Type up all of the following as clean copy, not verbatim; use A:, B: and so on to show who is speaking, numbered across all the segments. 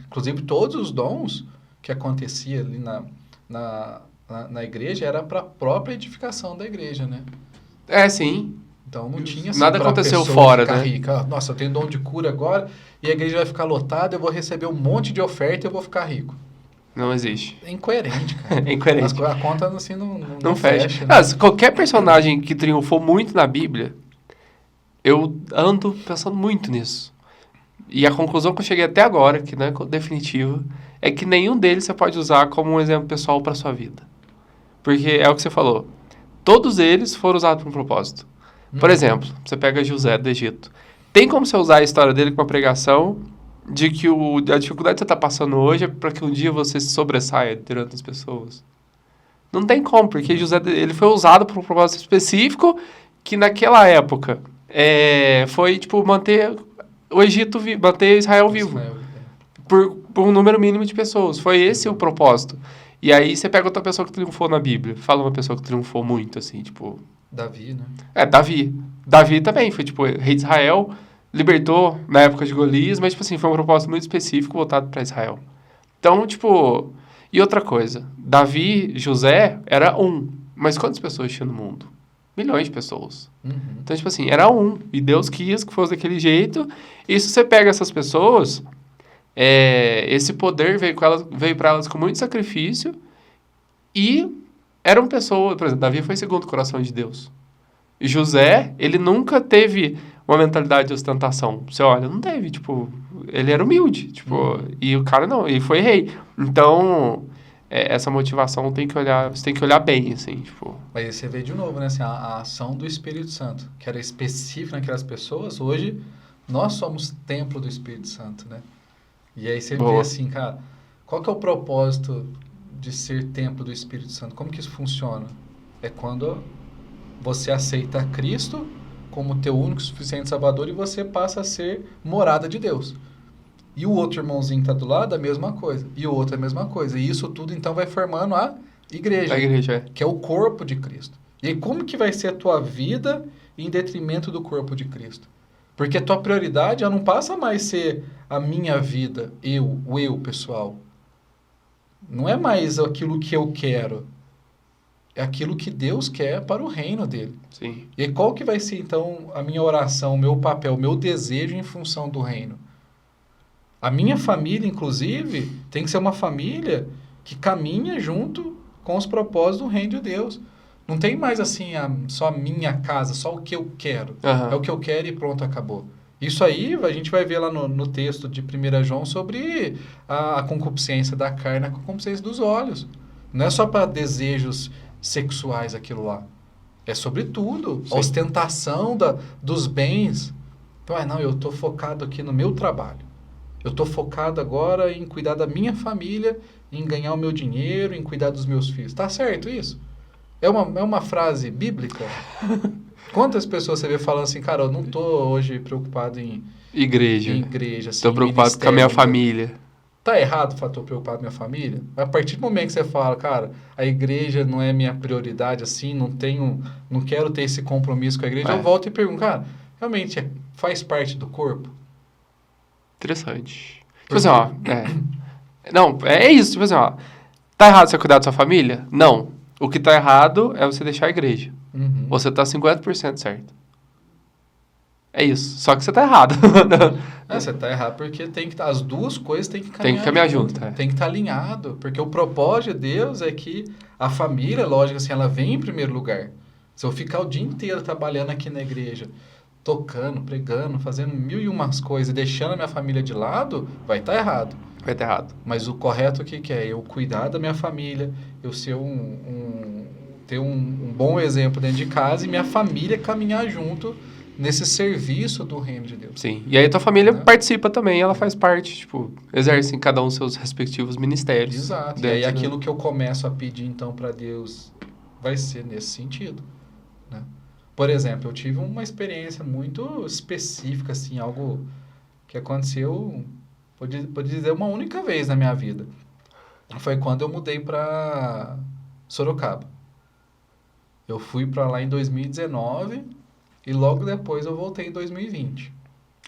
A: Inclusive, todos os dons que acontecia ali na igreja era para a própria edificação da igreja, né?
B: Sim.
A: Então não tinha assim
B: Nada
A: para a
B: aconteceu
A: pessoa
B: fora,
A: ficar
B: né?
A: rica. Ah, nossa, eu tenho dom de cura agora e a igreja vai ficar lotada, eu vou receber um monte de oferta e eu vou ficar rico.
B: Não existe.
A: É incoerente, cara.
B: É incoerente.
A: A conta assim
B: Não
A: não
B: fecha.
A: fecha, né?
B: Qualquer personagem que triunfou muito na Bíblia, eu ando pensando muito nisso. E a conclusão que eu cheguei até agora, que não é definitiva, é que nenhum deles você pode usar como um exemplo pessoal para sua vida. Porque é o que você falou. Todos eles foram usados para um propósito. Por exemplo, você pega José do Egito. Tem como você usar a história dele com uma pregação de que a dificuldade que você está passando hoje é para que um dia você se sobressaia durante as pessoas? Não tem como, porque José ele foi usado por um propósito específico que naquela época foi tipo manter o Egito, manter Israel vivo por um número mínimo de pessoas. Foi esse o propósito. E aí você pega outra pessoa que triunfou na Bíblia. Fala uma pessoa que triunfou muito, assim, tipo...
A: Davi, né?
B: Davi. Davi também foi, tipo, rei de Israel, libertou na época de Golias, mas, tipo assim, foi um propósito muito específico voltado para Israel. Então, tipo... E outra coisa, Davi, José, era um. Mas quantas pessoas tinha no mundo? Milhões de pessoas. Então, tipo assim, era um. E Deus quis que fosse daquele jeito. E se você pega essas pessoas... esse poder veio para elas com muito sacrifício e eram pessoas, por exemplo, Davi foi segundo o coração de Deus. E José, ele nunca teve uma mentalidade de ostentação. Você olha, não teve, tipo, ele era humilde, tipo, e o cara não, ele foi rei. Então, essa motivação você tem que olhar bem, assim, tipo...
A: Mas aí você vê de novo, né, assim, a ação do Espírito Santo, que era específica naquelas pessoas, hoje nós somos templo do Espírito Santo, né? E aí você vê assim, cara, qual que é o propósito de ser templo do Espírito Santo? Como que isso funciona? É quando você aceita Cristo como teu único e suficiente Salvador e você passa a ser morada de Deus. E o outro irmãozinho que está do lado, a mesma coisa. E o outro a mesma coisa. E isso tudo, então, vai formando a igreja.
B: A igreja,
A: que é o corpo de Cristo. E aí, como que vai ser a tua vida em detrimento do corpo de Cristo? Porque a tua prioridade já não passa mais a ser a minha vida, o eu pessoal. Não é mais aquilo que eu quero. É aquilo que Deus quer para o reino dele.
B: Sim.
A: E aí, qual que vai ser, então, a minha oração, o meu papel, o meu desejo em função do reino? A minha família, inclusive, tem que ser uma família que caminha junto com os propósitos do reino de Deus. Não tem mais assim só a minha casa, só o que eu quero. É o que eu quero e pronto, acabou. Isso aí a gente vai ver lá no texto de 1 João sobre a concupiscência da carne, a concupiscência dos olhos. Não é só para desejos sexuais aquilo lá. É sobre tudo. A ostentação dos bens. Então, não, eu estou focado aqui no meu trabalho. Eu estou focado agora em cuidar da minha família, em ganhar o meu dinheiro, em cuidar dos meus filhos. Tá certo isso? É uma frase bíblica? Quantas pessoas você vê falando assim, cara, eu não estou hoje preocupado em igreja. Assim,
B: estou preocupado com a minha família.
A: Tá errado falar, estou preocupado com a minha família? A partir do momento que você fala, cara, a igreja não é minha prioridade, assim, não quero ter esse compromisso com a igreja, eu volto e pergunto, cara, realmente faz parte do corpo?
B: Interessante. Tipo assim, ó. Não, é isso. Tipo assim, ó. Tá errado você cuidar da sua família? Não. O que tá errado é você deixar a igreja. Você tá 50% certo. É isso. Só que você tá errado.
A: Você tá errado porque as duas coisas têm que caminhar
B: Tem que caminhar junto.
A: Tem que estar alinhado. Porque o propósito de Deus é que a família, lógico, assim, ela vem em primeiro lugar. Se eu ficar o dia inteiro trabalhando aqui na igreja, tocando, pregando, fazendo 1001 coisas e deixando a minha família de lado, vai estar errado.
B: Vai estar errado.
A: Mas o correto o que é? Eu cuidar da minha família, eu ser ter um bom exemplo dentro de casa e minha família caminhar junto nesse serviço do reino de Deus.
B: Sim. E aí a tua família participa também, ela faz parte, tipo, exerce em cada um seus respectivos ministérios.
A: Exato. E aí aquilo que eu começo a pedir então para Deus vai ser nesse sentido, né? Por exemplo, eu tive uma experiência muito específica, assim, algo que aconteceu, pode dizer, uma única vez na minha vida. Foi quando eu mudei para Sorocaba. Eu fui para lá em 2019 e logo depois eu voltei em 2020.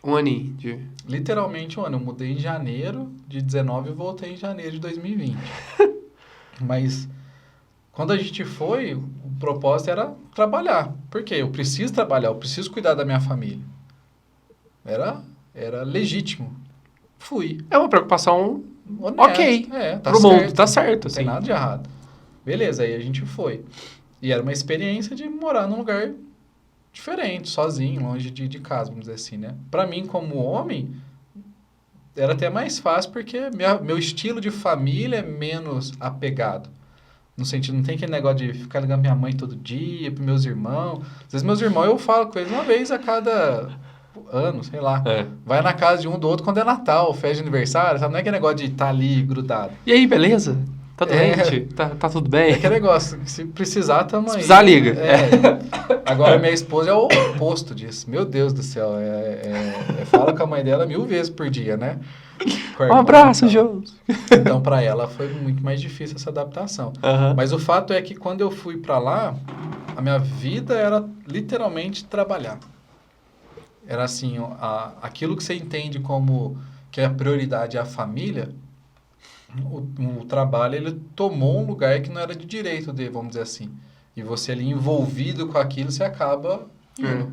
B: Um aninho de...
A: Literalmente um ano. Eu mudei em janeiro de 19 e voltei em janeiro de 2020. Mas quando a gente foi, o propósito era trabalhar. Por quê? Eu preciso trabalhar, eu preciso cuidar da minha família. Era legítimo. Fui.
B: É uma preocupação
A: Honesto.
B: ok.
A: Tá
B: Pro
A: certo.
B: mundo, tá certo,
A: Não tem
B: assim.
A: nada de errado. Beleza, aí a gente foi. E era uma experiência de morar num lugar diferente, sozinho, longe de casa, vamos dizer assim, né? Pra mim, como homem, era até mais fácil porque meu estilo de família é menos apegado. No sentido, não tem aquele negócio de ficar ligando pra minha mãe todo dia, pros meus irmãos. Às vezes meus irmãos eu falo com eles uma vez a cada ano, sei lá.
B: É.
A: Vai na casa de um do outro quando é Natal, festa de aniversário, sabe? Não é aquele negócio de estar ali grudado.
B: E aí, beleza? Tá
A: É.
B: doente? Tá tudo
A: É
B: bem?
A: aquele negócio, se precisar, tamo
B: Se
A: aí.
B: precisar, liga.
A: Agora, minha esposa é o oposto disso. Meu Deus do céu. Fala com a mãe dela 1000 vezes por dia, né? Com a
B: Um
A: irmã,
B: abraço,
A: então.
B: João.
A: Então, pra ela foi muito mais difícil essa adaptação.
B: Aham.
A: Mas o fato é que quando eu fui pra lá, a minha vida era literalmente trabalhar. Era assim, aquilo que você entende como que a prioridade é a família, o trabalho ele tomou um lugar que não era de direito dele, vamos dizer assim. E você ali envolvido com aquilo, você acaba indo.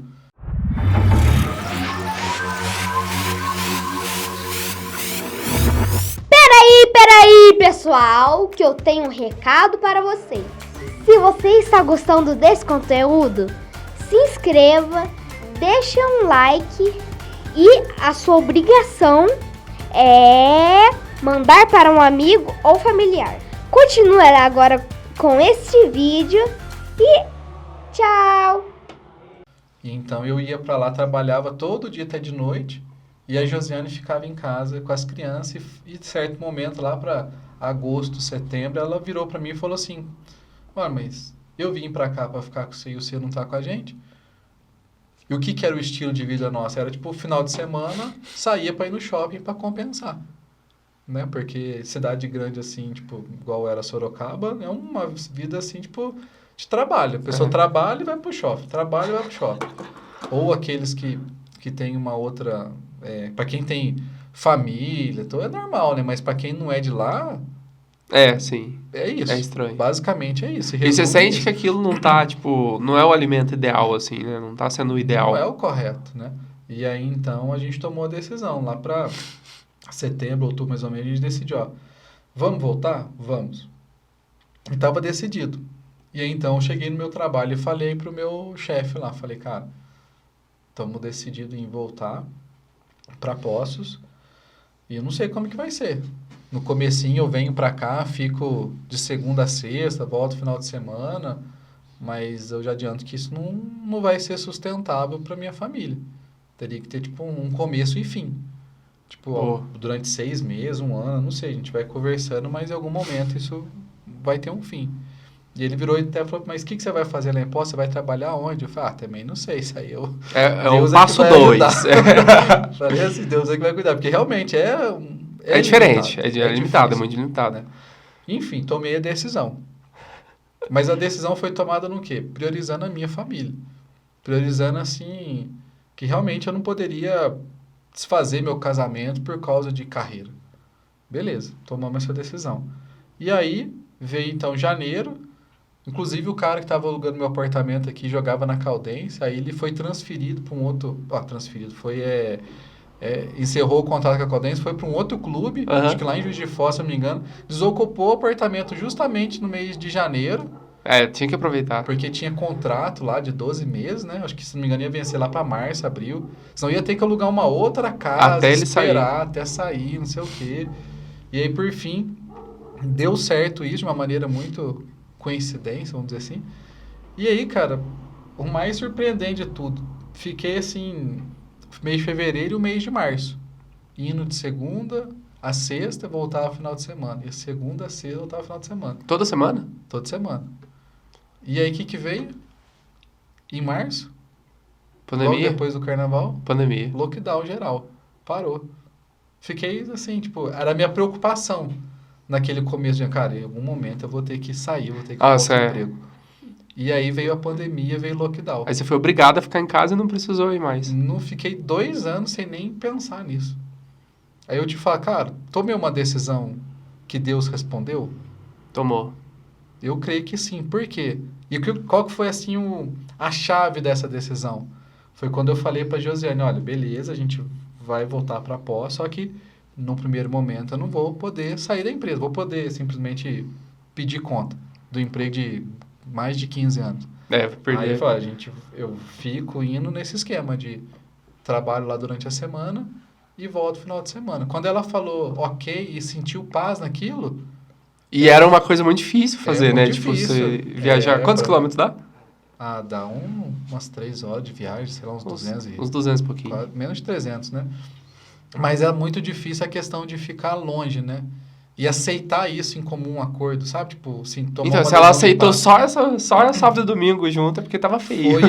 C: Peraí, pessoal, que eu tenho um recado para vocês. Se você está gostando desse conteúdo, se inscreva, deixe um like e a sua obrigação é mandar para um amigo ou familiar. Continue agora com este vídeo e tchau!
A: E então eu ia pra lá, trabalhava todo dia até de noite, e a Josiane ficava em casa com as crianças, e certo momento lá pra agosto, setembro, ela virou pra mim e falou assim: "Olha, mas eu vim pra cá pra ficar com você e você não tá com a gente?" E o que era o estilo de vida nosso? Era tipo, final de semana, saía pra ir no shopping pra compensar. Né? Porque cidade grande assim, tipo, igual era Sorocaba, é uma vida assim, tipo, de trabalho. A pessoa trabalha e vai pro shopping, trabalha e vai pro shopping. Ou aqueles que tem uma outra... para quem tem família, então é normal, né? Mas pra quem não é de lá,
B: É, sim.
A: é isso.
B: É estranho.
A: Basicamente é isso.
B: E você
A: Resume
B: sente
A: isso.
B: que aquilo não tá, tipo, não é o alimento ideal, assim, né? Não tá sendo o ideal.
A: Não é o correto, né? E aí, então, a gente tomou a decisão. Lá pra setembro, outubro, mais ou menos, a gente decidiu, ó, vamos voltar? Vamos. E tava decidido. E aí, então, eu cheguei no meu trabalho e falei pro meu chefe lá, falei, cara, estamos decididos em voltar pra Poços e eu não sei como que vai ser. No comecinho eu venho pra cá, fico de segunda a sexta, volto final de semana, mas eu já adianto que isso não vai ser sustentável pra minha família. Teria que ter, tipo, um começo e fim. Tipo, ó, durante 6 meses, um ano, não sei, a gente vai conversando, mas em algum momento isso vai ter um fim. E ele virou e até falou, mas o que você vai fazer lá em Poços? Você vai trabalhar onde? Eu falei, também não sei, isso aí eu...
B: É o
A: Deus
B: passo
A: que vai
B: 2.
A: ajudar. Falei assim, Deus é que vai cuidar, porque realmente
B: É diferente,
A: limitado,
B: é limitado, é
A: difícil,
B: muito limitado.
A: né? Enfim, tomei a decisão. Mas a decisão foi tomada no quê? Priorizando a minha família. Priorizando, assim, que realmente eu não poderia desfazer meu casamento por causa de carreira. Beleza, tomamos essa decisão. E aí, veio então janeiro, inclusive o cara que estava alugando meu apartamento aqui jogava na Caldense, aí ele foi transferido para um outro... transferido, encerrou o contrato com a Caldense, foi para um outro clube, acho que lá em Juiz de Fora, se não me engano, desocupou o apartamento justamente no mês de janeiro,
B: Tinha que aproveitar.
A: porque tinha contrato lá de 12 meses, né? Acho que, se não me engano, ia vencer lá para março, abril. Senão ia ter que alugar uma outra casa,
B: Até ele
A: esperar, até sair, não sei o quê. E aí, por fim, deu certo isso de uma maneira muito coincidência, vamos dizer assim. E aí, cara, o mais surpreendente de tudo, fiquei assim, mês de fevereiro e o mês de março. Indo de segunda a sexta, voltava final de semana. E segunda a sexta, voltava final de semana.
B: Toda semana?
A: Toda semana. E aí, o que veio? Em março, logo
B: Pandemia?
A: depois do carnaval,
B: Pandemia.
A: lockdown geral. Parou. Fiquei assim, tipo, era a minha preocupação naquele começo de, cara, em algum momento eu vou ter que sair, eu vou ter que arrumar outro emprego. E aí veio a pandemia, veio o lockdown.
B: Aí você foi obrigado a ficar em casa e não precisou ir mais.
A: Não fiquei 2 anos sem nem pensar nisso. Aí eu te falo, cara, tomei uma decisão que Deus respondeu?
B: Tomou.
A: Eu creio que sim. Por quê? E qual que foi, assim, a chave dessa decisão? Foi quando eu falei para Josiane, olha, beleza, a gente vai voltar para pós, só que no primeiro momento eu não vou poder sair da empresa, vou poder simplesmente pedir conta do emprego de mais de 15 anos.
B: É,
A: Aí
B: perder.
A: eu falei, eu fico indo nesse esquema de trabalho lá durante a semana e volto no final de semana. Quando ela falou ok e sentiu paz naquilo,
B: E era uma coisa muito difícil fazer,
A: muito
B: né?
A: difícil.
B: Tipo, você viajar. Quantos quilômetros dá?
A: dá umas 3 horas de viagem, sei lá, uns 200
B: Uns 200 e pouquinho.
A: menos de 300, né? Mas é muito difícil a questão de ficar longe, né? E aceitar isso em comum acordo, sabe? Tipo, assim, tomar
B: Então,
A: uma
B: se ela
A: decisão em
B: aceitou
A: paz.
B: só sábado e domingo junto, é porque tava feio.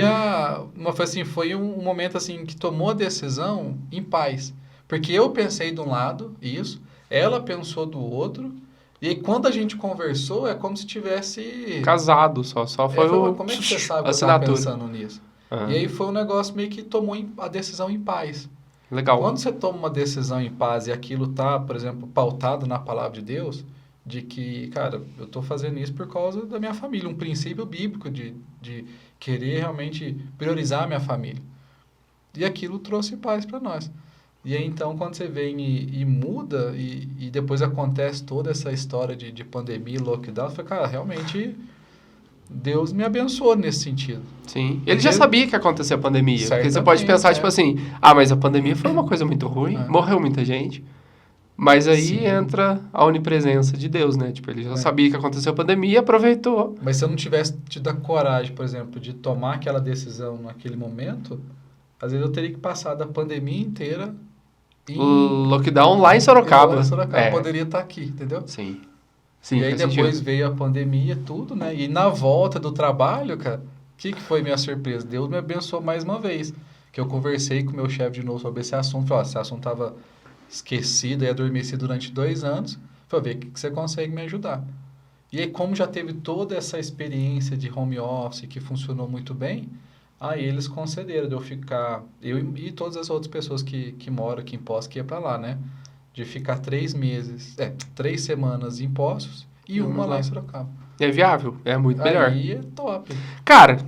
A: Foi um momento assim que tomou a decisão em paz. Porque eu pensei de um lado, isso, ela pensou do outro, e aí, quando a gente conversou, é como se tivesse...
B: Casado só foi o...
A: Como é que você sabe que eu
B: assinatura.
A: estava pensando nisso?
B: Ah,
A: E aí foi um negócio meio que tomou a decisão em paz.
B: legal.
A: Quando você toma uma decisão em paz e aquilo tá, por exemplo, pautado na palavra de Deus, de que, cara, eu estou fazendo isso por causa da minha família, um princípio bíblico de querer realmente priorizar a minha família. E aquilo trouxe paz para nós. E aí, então, quando você vem e muda, e depois acontece toda essa história de pandemia, lockdown, você fala, cara, realmente Deus me abençoou nesse sentido.
B: Sim. Ele já sabia que ia acontecer a pandemia. Porque você pode
A: Certamente,
B: pensar, tipo assim, mas a pandemia foi uma coisa muito ruim, morreu muita gente. Mas aí
A: Sim.
B: entra a onipresença de Deus, né? Tipo, ele já
A: É.
B: sabia que aconteceu a pandemia e aproveitou.
A: Mas se eu não tivesse tido a coragem, por exemplo, de tomar aquela decisão naquele momento, às vezes eu teria que passar da pandemia inteira
B: O lockdown lá em Sorocaba.
A: Eu poderia estar aqui, entendeu?
B: Sim. Sim,
A: E aí
B: faz
A: depois
B: sentido.
A: veio a pandemia, tudo, né? E na volta do trabalho, cara, o que foi minha surpresa? Deus me abençoou mais uma vez. Que eu conversei com o meu chefe de novo sobre esse assunto. Falei, esse assunto estava esquecido e adormecido durante 2 anos. Falei, vê o que você consegue me ajudar. E aí, como já teve toda essa experiência de home office que funcionou muito bem, aí eles concederam de eu ficar, eu e todas as outras pessoas que moram aqui em Poços, que ia para lá, né? De ficar 3 semanas em Poços e uma lá em Sorocaba.
B: É viável, é muito melhor.
A: Aí é top.
B: Cara,